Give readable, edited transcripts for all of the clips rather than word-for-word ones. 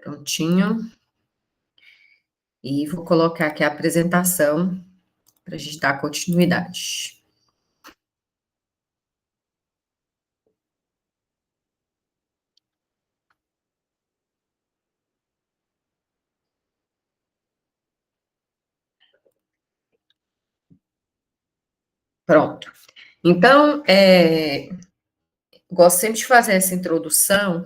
Prontinho. E vou colocar aqui a apresentação para a gente dar continuidade. Pronto. Então, gosto sempre de fazer essa introdução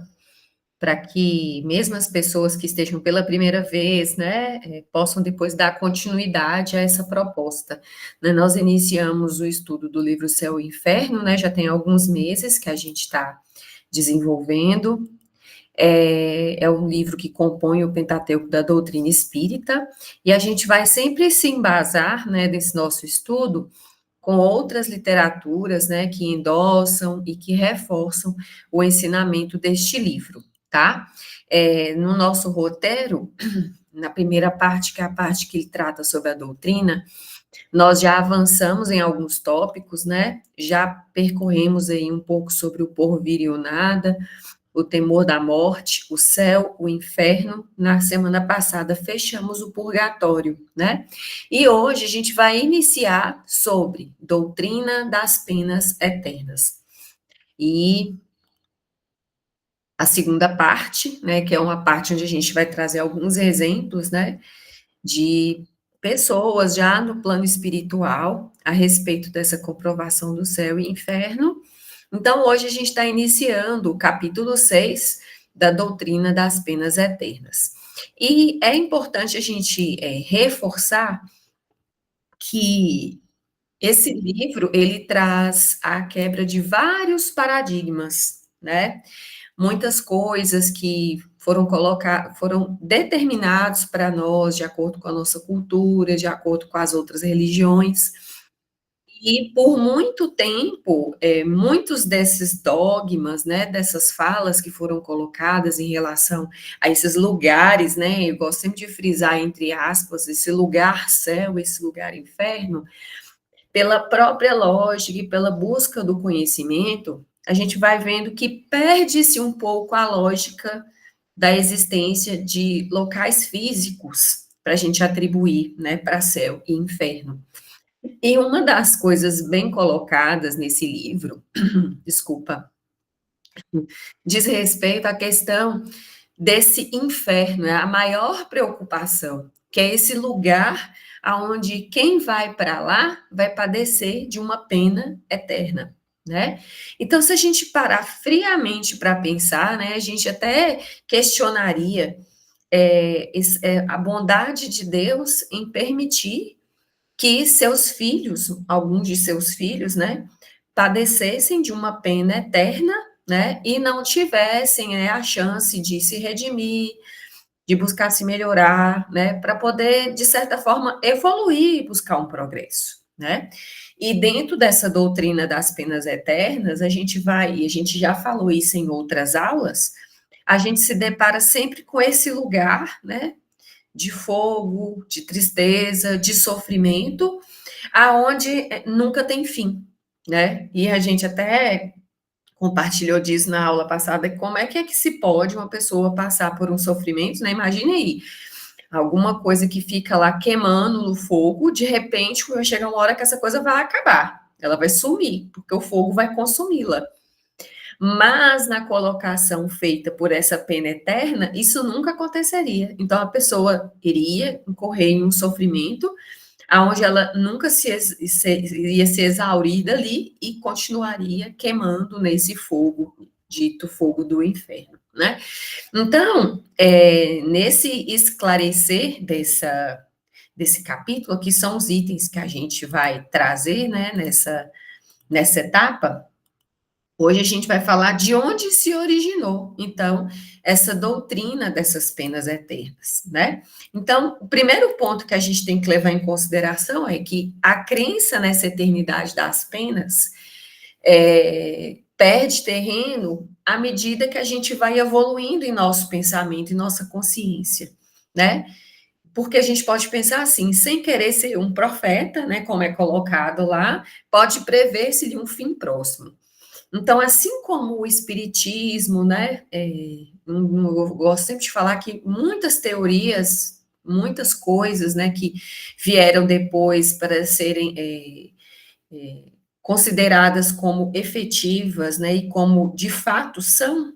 para que mesmo as pessoas que estejam pela primeira vez, né, possam depois dar continuidade a essa proposta. Né, nós iniciamos o estudo do livro Céu e Inferno, né, já tem alguns meses que a gente está desenvolvendo. É um livro que compõe o Pentateuco da doutrina espírita, e a gente vai sempre se embasar, né, desse nosso estudo com outras literaturas, né, que endossam e que reforçam o ensinamento deste livro, tá? No nosso roteiro, na primeira parte, que é a parte que ele trata sobre a doutrina, nós já avançamos em alguns tópicos, né? Já percorremos aí um pouco sobre o porvir e o nada, o temor da morte, o céu, o inferno. Na semana passada fechamos o purgatório, né? E hoje a gente vai iniciar sobre doutrina das penas eternas. E a segunda parte, né, que é uma parte onde a gente vai trazer alguns exemplos, né, de pessoas já no plano espiritual a respeito dessa comprovação do céu e inferno. Então, hoje a gente está iniciando o capítulo 6 da doutrina das penas eternas. E é importante a gente reforçar que esse livro, ele traz a quebra de vários paradigmas, né? Muitas coisas que foram determinados para nós de acordo com a nossa cultura, de acordo com as outras religiões, e por muito tempo, muitos desses dogmas, né, dessas falas que foram colocadas em relação a esses lugares, né, eu gosto sempre de frisar entre aspas, esse lugar céu, esse lugar inferno, pela própria lógica e pela busca do conhecimento, a gente vai vendo que perde-se um pouco a lógica da existência de locais físicos para a gente atribuir, né, para céu e inferno. E uma das coisas bem colocadas nesse livro, desculpa, diz respeito à questão desse inferno, é a maior preocupação, que é esse lugar aonde quem vai para lá vai padecer de uma pena eterna, né? Então, se a gente parar friamente para pensar, né, a gente até questionaria a bondade de Deus em permitir que seus filhos, alguns de seus filhos, né, padecessem de uma pena eterna, né, e não tivessem, né, a chance de se redimir, de buscar se melhorar, né, para poder, de certa forma, evoluir e buscar um progresso, né. E dentro dessa doutrina das penas eternas, a gente vai, e a gente já falou isso em outras aulas, a gente se depara sempre com esse lugar, né, de fogo, de tristeza, de sofrimento, aonde nunca tem fim, né? E a gente até compartilhou disso na aula passada, como é que se pode uma pessoa passar por um sofrimento, né? Imagine aí, alguma coisa que fica lá queimando no fogo, de repente vai chegar uma hora que essa coisa vai acabar, ela vai sumir, porque o fogo vai consumi-la. Mas na colocação feita por essa pena eterna, isso nunca aconteceria. Então a pessoa iria incorrer em um sofrimento aonde ela nunca ia ser exaurida ali e continuaria queimando nesse fogo, dito fogo do inferno, né? Então, nesse esclarecer desse capítulo, que são os itens que a gente vai trazer, né, nessa etapa, hoje a gente vai falar de onde se originou, então, essa doutrina dessas penas eternas, né? Então, o primeiro ponto que a gente tem que levar em consideração é que a crença nessa eternidade das penas perde terreno à medida que a gente vai evoluindo em nosso pensamento, em nossa consciência, né? Porque a gente pode pensar assim, sem querer ser um profeta, né, como é colocado lá, pode prever-se-lhe um fim próximo. Então, assim como o espiritismo, né, eu gosto sempre de falar que muitas teorias, muitas coisas, né, que vieram depois para serem consideradas como efetivas, né, e como de fato são,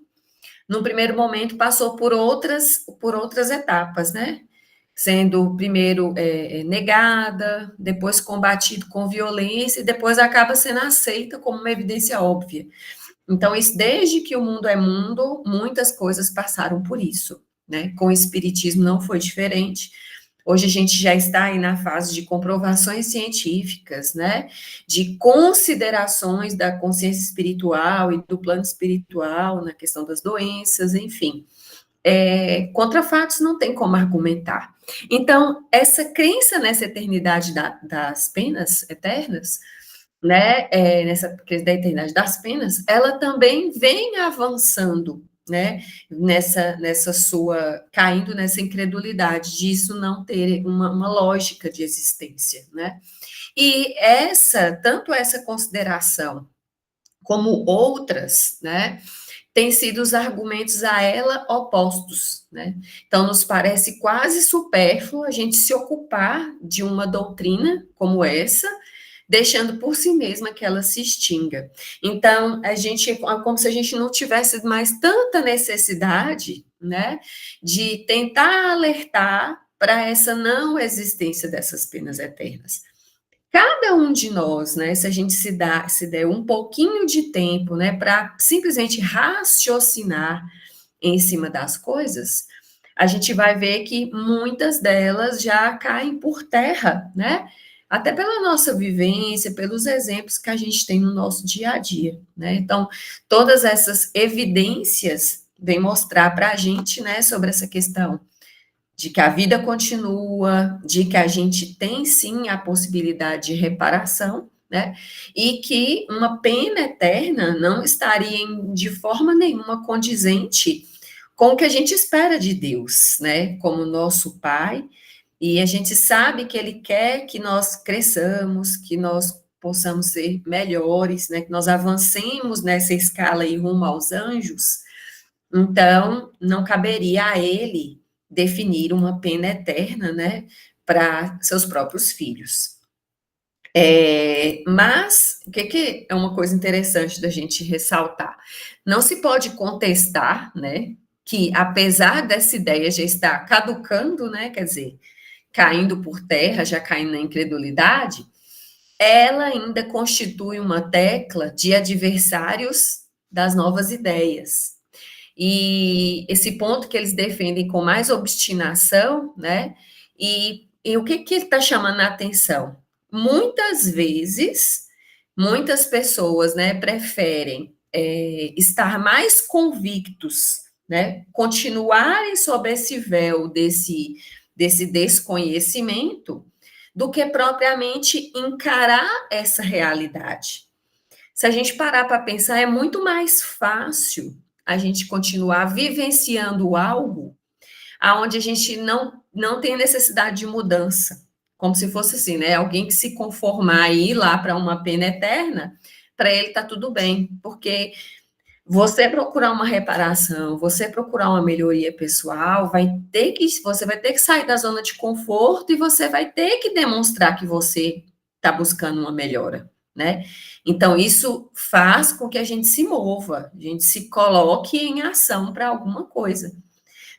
no primeiro momento passou por outras etapas, né, sendo primeiro negada, depois combatido com violência, e depois acaba sendo aceita como uma evidência óbvia. Então, isso, desde que o mundo é mundo, muitas coisas passaram por isso, né? Com o espiritismo não foi diferente. Hoje a gente já está aí na fase de comprovações científicas, né? De considerações da consciência espiritual e do plano espiritual na questão das doenças, enfim. Contra fatos não tem como argumentar. Então, essa crença nessa eternidade das penas eternas, né, nessa crise da eternidade das penas, ela também vem avançando, né, nessa sua, caindo nessa incredulidade de isso não ter uma lógica de existência, né, e tanto essa consideração como outras, né, têm sido os argumentos a ela opostos, né? Então, nos parece quase supérfluo a gente se ocupar de uma doutrina como essa, deixando por si mesma que ela se extinga. Então, é como se a gente não tivesse mais tanta necessidade, né, de tentar alertar para essa não existência dessas penas eternas. Cada um de nós, né, se a gente se der um pouquinho de tempo, né, para simplesmente raciocinar em cima das coisas, a gente vai ver que muitas delas já caem por terra, né? Até pela nossa vivência, pelos exemplos que a gente tem no nosso dia a dia, né? Então, todas essas evidências vêm mostrar para a gente, né, sobre essa questão de que a vida continua, de que a gente tem sim a possibilidade de reparação, né? E que uma pena eterna não estaria de forma nenhuma condizente com o que a gente espera de Deus, né? Como nosso Pai, e a gente sabe que Ele quer que nós cresçamos, que nós possamos ser melhores, né? Que nós avancemos nessa escala e rumo aos anjos. Então, não caberia a Ele definir uma pena eterna, né? Para seus próprios filhos. Mas, o que é uma coisa interessante da gente ressaltar? Não se pode contestar, né, que apesar dessa ideia já estar caducando, né, quer dizer, caindo por terra, já caindo na incredulidade, ela ainda constitui uma tecla de adversários das novas ideias. E esse ponto que eles defendem com mais obstinação, né? E o que ele está chamando a atenção? Muitas vezes, muitas pessoas, né, preferem estar mais convictos, né, continuarem sob esse véu desse desconhecimento, do que propriamente encarar essa realidade. Se a gente parar para pensar, é muito mais fácil a gente continuar vivenciando algo aonde a gente não tem necessidade de mudança, como se fosse assim, né? Alguém que se conformar e ir lá para uma pena eterna, para ele tá tudo bem, porque você procurar uma reparação, você procurar uma melhoria pessoal, você vai ter que sair da zona de conforto e você vai ter que demonstrar que você está buscando uma melhora, né? Então, isso faz com que a gente se mova, a gente se coloque em ação para alguma coisa,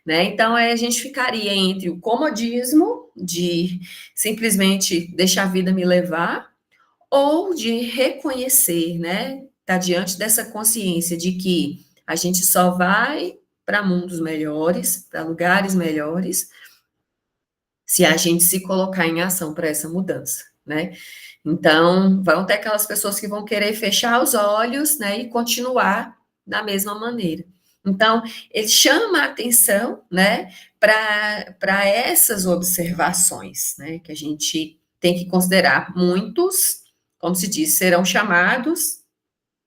né? Então, a gente ficaria entre o comodismo de simplesmente deixar a vida me levar, ou de reconhecer, né? Tá diante dessa consciência de que a gente só vai para mundos melhores, para lugares melhores, se a gente se colocar em ação para essa mudança, né? Então, vão ter aquelas pessoas que vão querer fechar os olhos, né, e continuar da mesma maneira. Então, ele chama a atenção, né, para essas observações, né, que a gente tem que considerar. Muitos, como se diz, serão chamados,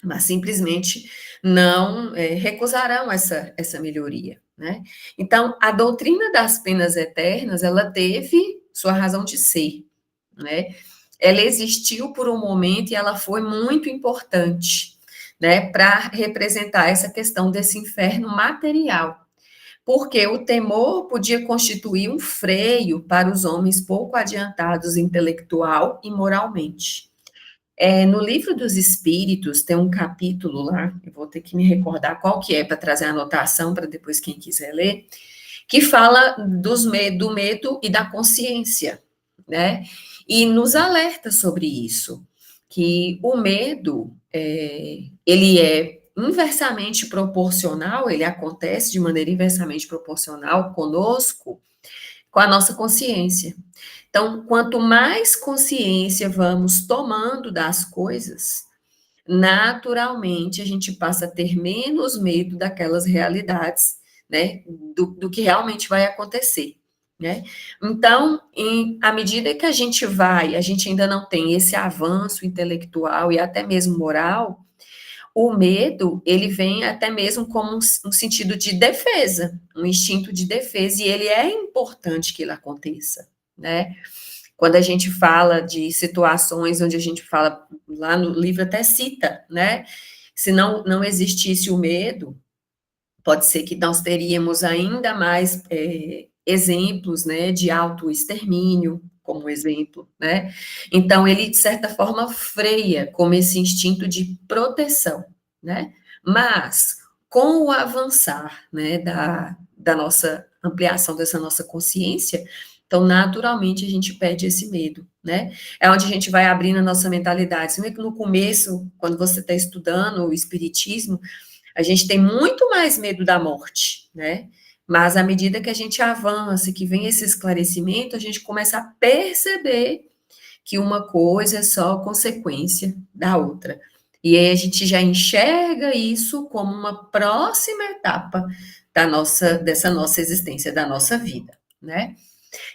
mas simplesmente não recusarão essa melhoria, né? Então, a doutrina das penas eternas, ela teve sua razão de ser, né? Ela existiu por um momento e ela foi muito importante, né, para representar essa questão desse inferno material. Porque o temor podia constituir um freio para os homens pouco adiantados intelectual e moralmente. No Livro dos Espíritos tem um capítulo lá, eu vou ter que me recordar qual que é para trazer a anotação para depois quem quiser ler, que fala do medo e da consciência, né? E nos alerta sobre isso, que o medo, ele é inversamente proporcional, ele acontece de maneira inversamente proporcional conosco, com a nossa consciência. Então, quanto mais consciência vamos tomando das coisas, naturalmente a gente passa a ter menos medo daquelas realidades, né, do que realmente vai acontecer, né? Então, à medida que a gente ainda não tem esse avanço intelectual e até mesmo moral, o medo, ele vem até mesmo como um sentido de defesa, um instinto de defesa, e ele é importante que ele aconteça, né? Quando a gente fala de situações onde a gente fala, lá no livro até cita, né? Se não existisse o medo, pode ser que nós teríamos ainda mais exemplos, né, de autoextermínio, como exemplo, né? Então, ele, de certa forma, freia como esse instinto de proteção, né? Mas, com o avançar, né, da nossa ampliação dessa nossa consciência, então, naturalmente, a gente perde esse medo, né? É onde a gente vai abrindo a nossa mentalidade. Você vê que no começo, quando você está estudando o espiritismo, a gente tem muito mais medo da morte, né? Mas à medida que a gente avança, que vem esse esclarecimento, a gente começa a perceber que uma coisa é só consequência da outra. E aí a gente já enxerga isso como uma próxima etapa dessa nossa existência, da nossa vida, né?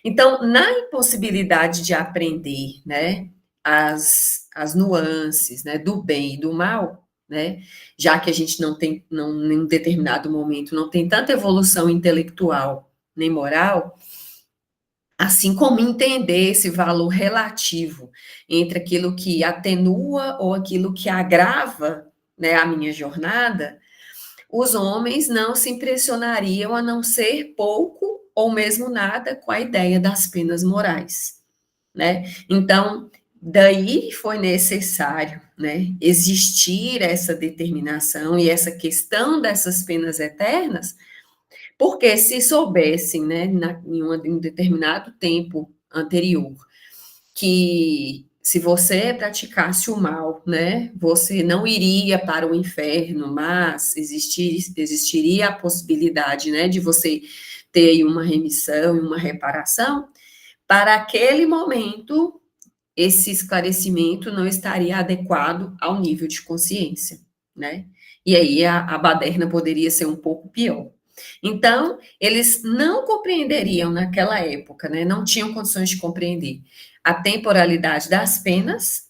Então, na impossibilidade de aprender, né, as nuances, né, do bem e do mal, né, já que a gente não tem, em um determinado momento, não tem tanta evolução intelectual nem moral, assim como entender esse valor relativo entre aquilo que atenua ou aquilo que agrava, né, a minha jornada, os homens não se impressionariam a não ser pouco ou mesmo nada com a ideia das penas morais, né? Então, daí foi necessário, né, existir essa determinação e essa questão dessas penas eternas, porque se soubessem, né, em um determinado tempo anterior, que se você praticasse o mal, né, você não iria para o inferno, mas existiria a possibilidade, né, de você ter aí uma remissão e uma reparação, para aquele momento, esse esclarecimento não estaria adequado ao nível de consciência, né? E aí a baderna poderia ser um pouco pior. Então, eles não compreenderiam naquela época, né? Não tinham condições de compreender a temporalidade das penas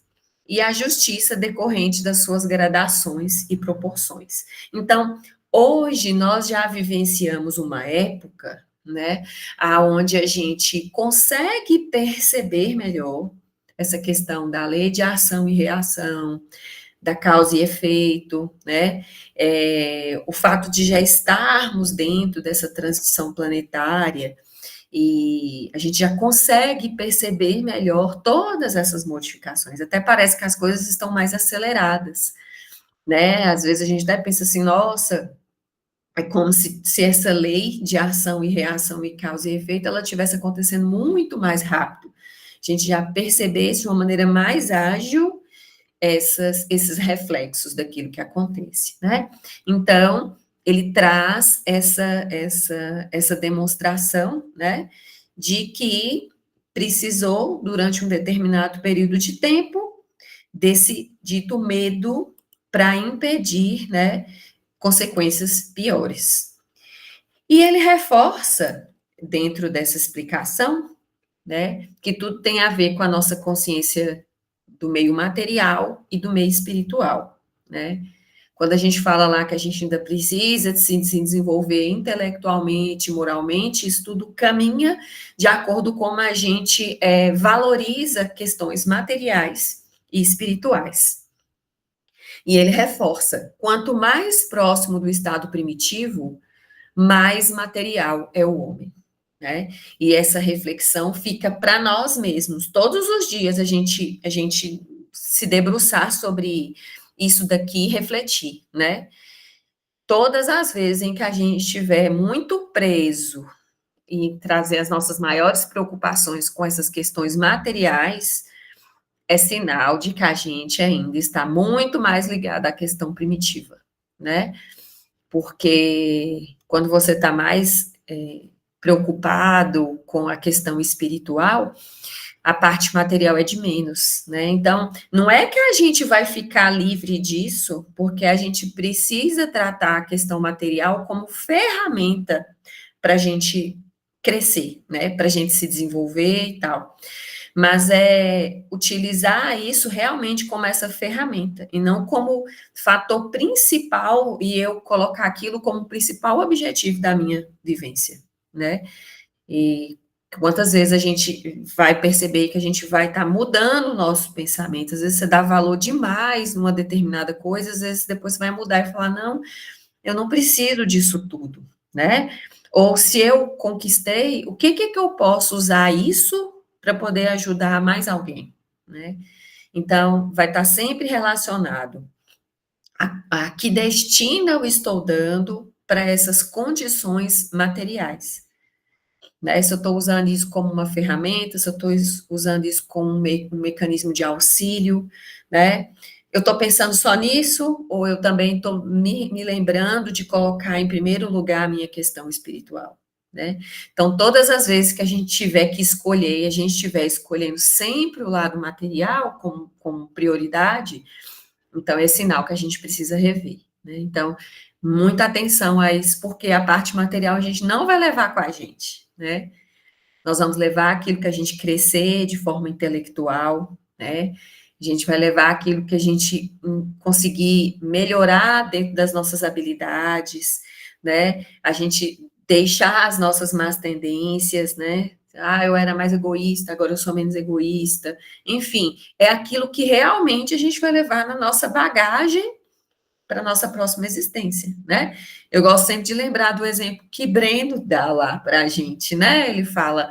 e a justiça decorrente das suas gradações e proporções. Então, hoje nós já vivenciamos uma época, né, aonde a gente consegue perceber melhor essa questão da lei de ação e reação, da causa e efeito, né? O fato de já estarmos dentro dessa transição planetária e a gente já consegue perceber melhor todas essas modificações. Até parece que as coisas estão mais aceleradas, né? Às vezes a gente até pensa assim, nossa, é como se essa lei de ação e reação e causa e efeito, ela estivesse acontecendo muito mais rápido. A gente já percebesse de uma maneira mais ágil esses reflexos daquilo que acontece, né? Então, ele traz essa demonstração, né, de que precisou, durante um determinado período de tempo, desse dito medo para impedir, né, consequências piores. E ele reforça, dentro dessa explicação, né, que tudo tem a ver com a nossa consciência do meio material e do meio espiritual, né? Quando a gente fala lá que a gente ainda precisa de se desenvolver intelectualmente, moralmente, isso tudo caminha de acordo com como a gente valoriza questões materiais e espirituais. E ele reforça: quanto mais próximo do estado primitivo, mais material é o homem, né? E essa reflexão fica para nós mesmos. Todos os dias a gente se debruçar sobre isso daqui e refletir, né? Todas as vezes em que a gente estiver muito preso e trazer as nossas maiores preocupações com essas questões materiais, é sinal de que a gente ainda está muito mais ligado à questão primitiva, né? Porque quando você está mais preocupado com a questão espiritual, a parte material é de menos, né? Então, não é que a gente vai ficar livre disso, porque a gente precisa tratar a questão material como ferramenta para a gente crescer, né? Para a gente se desenvolver e tal. Mas é utilizar isso realmente como essa ferramenta, e não como fator principal, e eu colocar aquilo como principal objetivo da minha vivência, né? E quantas vezes a gente vai perceber que a gente vai estar mudando o nosso pensamento, às vezes você dá valor demais numa determinada coisa, às vezes depois você vai mudar e falar, não, eu não preciso disso tudo, né? Ou se eu conquistei, o que que eu posso usar isso para poder ajudar mais alguém, né? Então, vai estar sempre relacionado a que destino eu estou dando para essas condições materiais, né? Se eu estou usando isso como uma ferramenta, se eu estou usando isso como um mecanismo de auxílio, né? Eu estou pensando só nisso, ou eu também estou me lembrando de colocar em primeiro lugar a minha questão espiritual, né? Então, todas as vezes que a gente tiver que escolher, e a gente estiver escolhendo sempre o lado material como prioridade, então é sinal que a gente precisa rever, né? Então, muita atenção a isso, porque a parte material a gente não vai levar com a gente, né? Nós vamos levar aquilo que a gente crescer de forma intelectual, né? A gente vai levar aquilo que a gente conseguir melhorar dentro das nossas habilidades, né? A gente deixar as nossas más tendências, né? Ah, eu era mais egoísta, agora eu sou menos egoísta. Enfim, é aquilo que realmente a gente vai levar na nossa bagagem para a nossa próxima existência, né? Eu gosto sempre de lembrar do exemplo que Breno dá lá para a gente, né? Ele fala,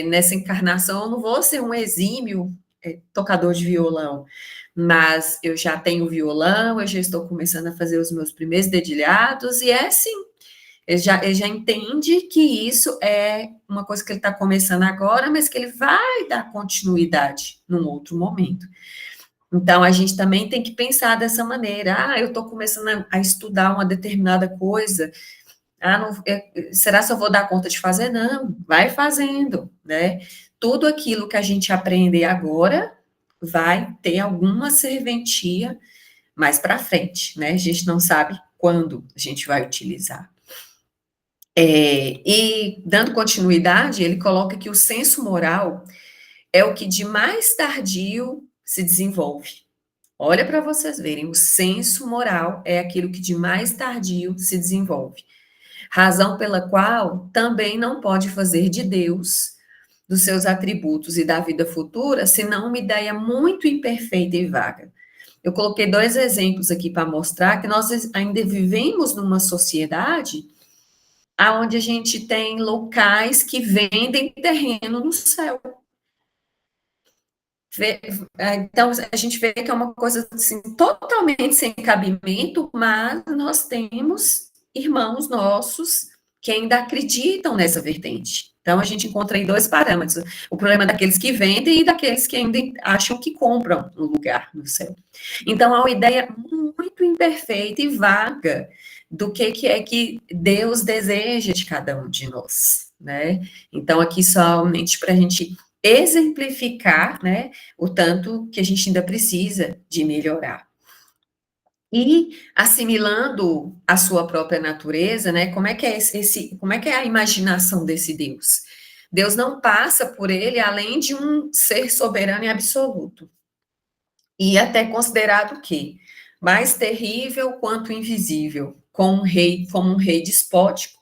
nessa encarnação eu não vou ser um exímio tocador de violão, mas eu já tenho violão, eu já estou começando a fazer os meus primeiros dedilhados, e é assim, ele já entende que isso é uma coisa que ele está começando agora, mas que ele vai dar continuidade num outro momento. Então, a gente também tem que pensar dessa maneira. Ah, eu estou começando a estudar uma determinada coisa. Ah, não, será que eu vou dar conta de fazer? Não, vai fazendo, né? Tudo aquilo que a gente aprender agora vai ter alguma serventia mais para frente, né? A gente não sabe quando a gente vai utilizar. E, dando continuidade, ele coloca que o senso moral é o que de mais tardio se desenvolve. Olha para vocês verem, o senso moral é aquilo que de mais tardio se desenvolve. Razão pela qual também não pode fazer de Deus, dos seus atributos e da vida futura, senão uma ideia muito imperfeita e vaga. Eu coloquei 2 exemplos aqui para mostrar que nós ainda vivemos numa sociedade onde a gente tem locais que vendem terreno no céu. Então, a gente vê que é uma coisa assim, totalmente sem cabimento, mas nós temos irmãos nossos que ainda acreditam nessa vertente. Então, a gente encontra aí 2 parâmetros: o problema daqueles que vendem e daqueles que ainda acham que compram um lugar no céu. Então, há uma ideia muito imperfeita e vaga do que é que Deus deseja de cada um de nós, né? Então, aqui somente para a gente exemplificar, né, o tanto que a gente ainda precisa de melhorar. E assimilando a sua própria natureza, né, como é que é como é que é a imaginação desse Deus? Deus não passa por ele além de um ser soberano e absoluto. E até considerado o quê? Mais terrível quanto invisível, como um rei despótico,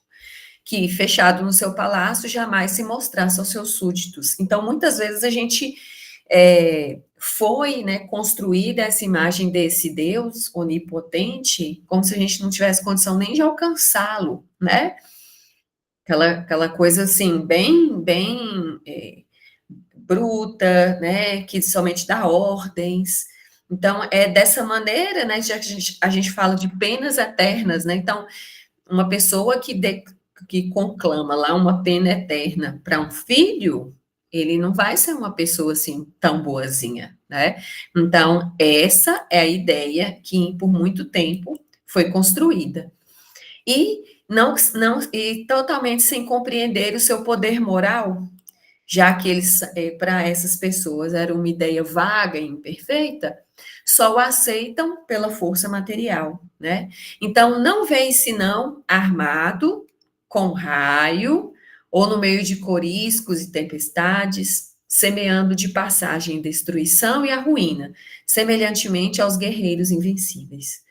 que, fechado no seu palácio, jamais se mostrasse aos seus súditos. Então, muitas vezes a gente foi, né, construída essa imagem desse Deus onipotente, como se a gente não tivesse condição nem de alcançá-lo, né? Aquela coisa assim, bem bruta, né, que somente dá ordens. Então, é dessa maneira, né, já que a gente fala de penas eternas, né, então, uma pessoa que conclama lá uma pena eterna para um filho, ele não vai ser uma pessoa assim tão boazinha, né? Então, essa é a ideia que por muito tempo foi construída. E e totalmente sem compreender o seu poder moral, já que eles, para essas pessoas, era uma ideia vaga e imperfeita, só o aceitam pela força material, né? Então, não vem senão armado, com raio, ou no meio de coriscos e tempestades, semeando de passagem destruição e a ruína, semelhantemente aos guerreiros invencíveis,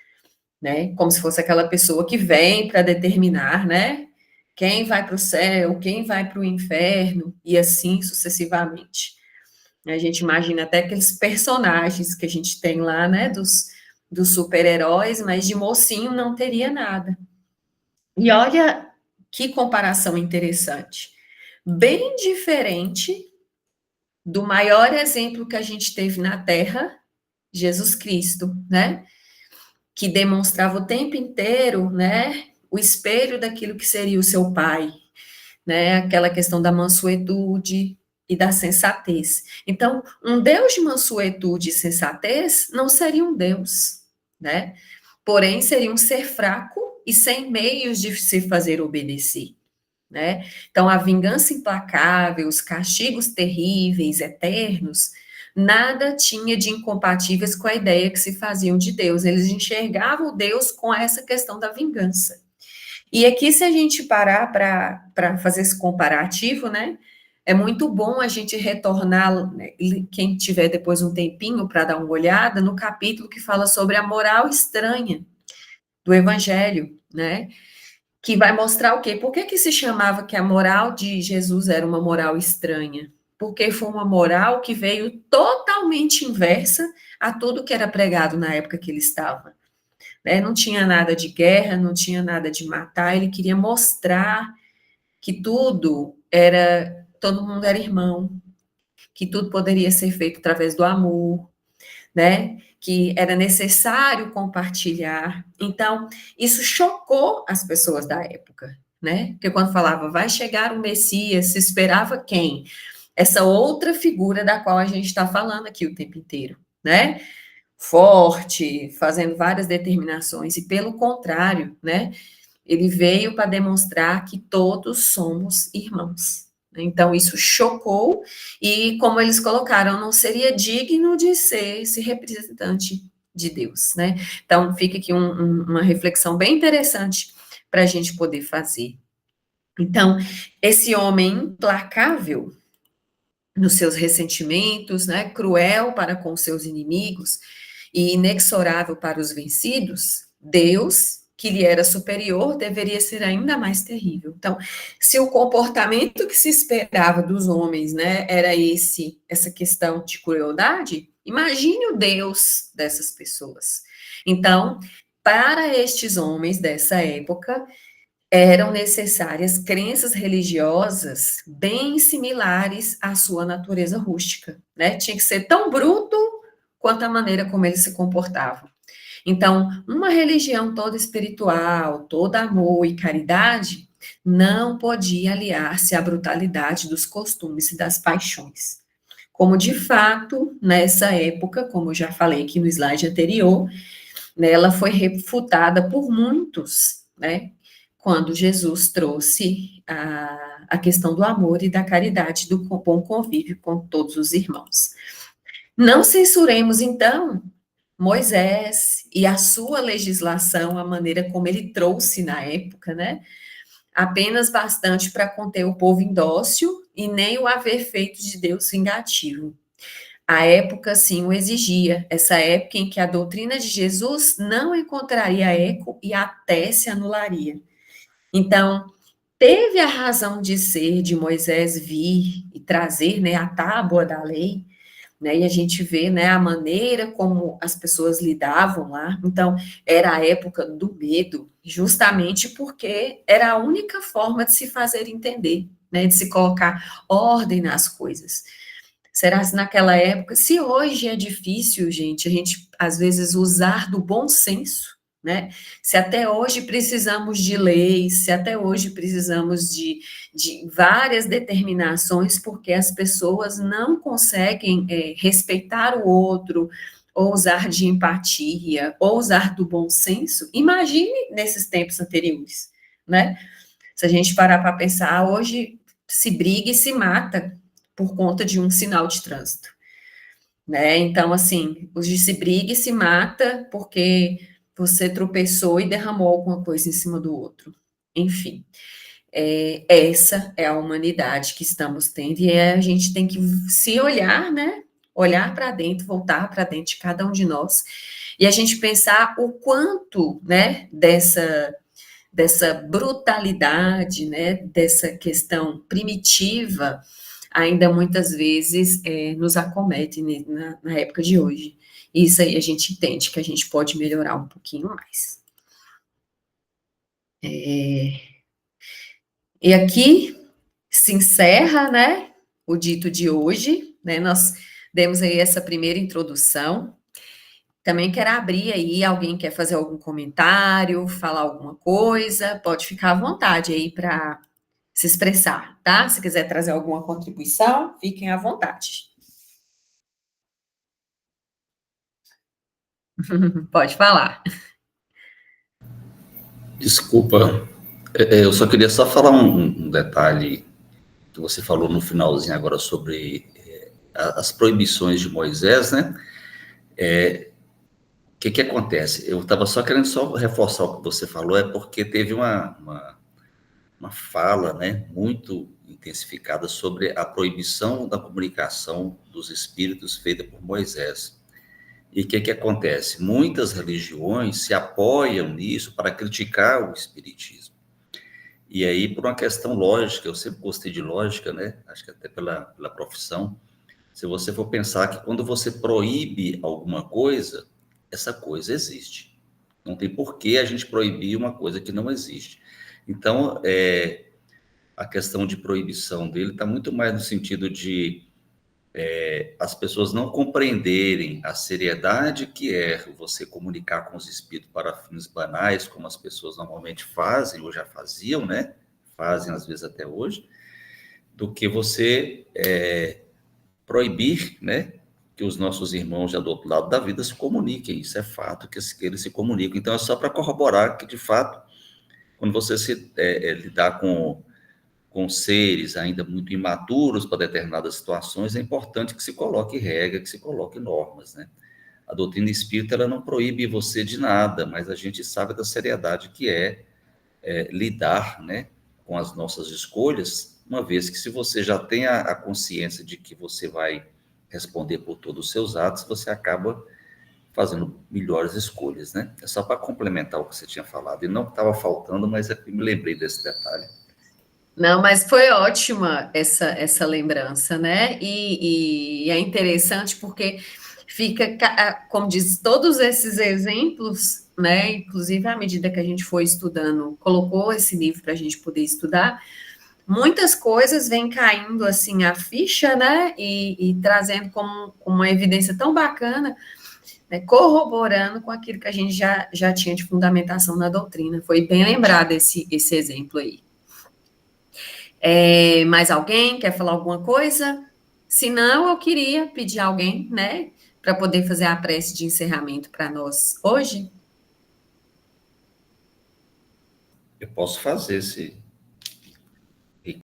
né? Como se fosse aquela pessoa que vem para determinar, né? Quem vai para o céu, quem vai para o inferno, e assim sucessivamente. A gente imagina até aqueles personagens que a gente tem lá, né? Dos super-heróis, mas de mocinho não teria nada. E olha que comparação interessante. Bem diferente do maior exemplo que a gente teve na Terra, Jesus Cristo, né? Que demonstrava o tempo inteiro, né, o espelho daquilo que seria o seu pai, né, aquela questão da mansuetude e da sensatez. Então, um Deus de mansuetude e sensatez não seria um Deus, né, porém seria um ser fraco e sem meios de se fazer obedecer, né. Então, a vingança implacável, os castigos terríveis, eternos, nada tinha de incompatíveis com a ideia que se faziam de Deus. Eles enxergavam Deus com essa questão da vingança. E aqui, se a gente parar para fazer esse comparativo, né? É muito bom a gente retornar, né, quem tiver depois um tempinho para dar uma olhada, no capítulo que fala sobre a moral estranha do Evangelho, né? Que vai mostrar o quê? Por que que se chamava que a moral de Jesus era uma moral estranha? Porque foi uma moral que veio totalmente inversa a tudo que era pregado na época que ele estava, né? Não tinha nada de guerra, não tinha nada de matar, ele queria mostrar que todo mundo era irmão, que tudo poderia ser feito através do amor, né? Que era necessário compartilhar. Então, isso chocou as pessoas da época, né? Porque quando falava vai chegar o Messias, se esperava quem? Essa outra figura da qual a gente está falando aqui o tempo inteiro, né? Forte, fazendo várias determinações, e pelo contrário, né? Ele veio para demonstrar que todos somos irmãos. Então, isso chocou, e como eles colocaram, não seria digno de ser esse representante de Deus, né? Então, fica aqui uma reflexão bem interessante para a gente poder fazer. Então, esse homem implacável nos seus ressentimentos, né, cruel para com seus inimigos e inexorável para os vencidos, Deus, que lhe era superior, deveria ser ainda mais terrível. Então, se o comportamento que se esperava dos homens, né, era essa questão de crueldade, imagine o Deus dessas pessoas. Então, para estes homens dessa época, eram necessárias crenças religiosas bem similares à sua natureza rústica, né? Tinha que ser tão bruto quanto a maneira como eles se comportavam. Então, uma religião toda espiritual, toda amor e caridade, não podia aliar-se à brutalidade dos costumes e das paixões. Como de fato, nessa época, como eu já falei aqui no slide anterior, né, ela foi refutada por muitos, né, quando Jesus trouxe a questão do amor e da caridade, do bom convívio com todos os irmãos. Não censuremos, então, Moisés e a sua legislação, a maneira como ele trouxe na época, né? Apenas bastante para conter o povo indócil e nem o haver feito de Deus vingativo. A época, sim, o exigia, essa época em que a doutrina de Jesus não encontraria eco e até se anularia. Então, teve a razão de ser de Moisés vir e trazer, né, a tábua da lei, né, e a gente vê, né, a maneira como as pessoas lidavam lá. Então, era a época do medo, justamente porque era a única forma de se fazer entender, né, de se colocar ordem nas coisas. Será que naquela época, se hoje é difícil, gente, a gente às vezes usar do bom senso, né? Se até hoje precisamos de leis, se até hoje precisamos de várias determinações, porque as pessoas não conseguem respeitar o outro, ou usar de empatia, ou usar do bom senso, imagine nesses tempos anteriores, né? Se a gente parar para pensar, hoje se briga e se mata por conta de um sinal de trânsito, né? Então, assim, hoje se briga e se mata porque você tropeçou e derramou alguma coisa em cima do outro. Enfim, essa é a humanidade que estamos tendo e a gente tem que se olhar, né? Olhar para dentro, voltar para dentro de cada um de nós e a gente pensar o quanto, né, dessa brutalidade, né, dessa questão primitiva, ainda muitas vezes nos acomete, né, na época de hoje. Isso aí a gente entende que a gente pode melhorar um pouquinho mais. E aqui se encerra, né, o dito de hoje, né, nós demos aí essa primeira introdução. Também quero abrir aí, alguém quer fazer algum comentário, falar alguma coisa, pode ficar à vontade aí para se expressar, tá? Se quiser trazer alguma contribuição, fiquem à vontade. Pode falar. Desculpa, eu só queria falar um detalhe que você falou no finalzinho agora sobre as proibições de Moisés, né? O que acontece? Eu estava só querendo reforçar o que você falou, é porque teve uma fala, né, muito intensificada sobre a proibição da comunicação dos espíritos feita por Moisés. E o que acontece? Muitas religiões se apoiam nisso para criticar o espiritismo. E aí, por uma questão lógica, eu sempre gostei de lógica, né? Acho que até pela profissão. Se você for pensar que quando você proíbe alguma coisa, essa coisa existe. Não tem por que a gente proibir uma coisa que não existe. Então, a questão de proibição dele está muito mais no sentido de as pessoas não compreenderem a seriedade que é você comunicar com os espíritos para fins banais, como as pessoas normalmente fazem, ou já faziam, né? Fazem às vezes até hoje, do que você proibir, né? Que os nossos irmãos já do outro lado da vida se comuniquem. Isso é fato, que eles se comunicam. Então é só para corroborar que, de fato, quando você lidar com seres ainda muito imaturos para determinadas situações, é importante que se coloque regra, que se coloque normas, né? A doutrina espírita, ela não proíbe você de nada, mas a gente sabe da seriedade que lidar, né, com as nossas escolhas, uma vez que se você já tem a consciência de que você vai responder por todos os seus atos, você acaba fazendo melhores escolhas, né? É só para complementar o que você tinha falado. E não estava faltando, mas é que me lembrei desse detalhe. Não, mas foi ótima essa lembrança, né? E é interessante porque fica, como diz, todos esses exemplos, né? Inclusive, à medida que a gente foi estudando, colocou esse livro para a gente poder estudar, muitas coisas vêm caindo assim a ficha, né? E trazendo como uma evidência tão bacana, né? Corroborando com aquilo que a gente já tinha de fundamentação na doutrina. Foi bem lembrado esse exemplo aí. Mais alguém quer falar alguma coisa? Se não, eu queria pedir alguém, né, para poder fazer a prece de encerramento para nós hoje. Eu posso fazer,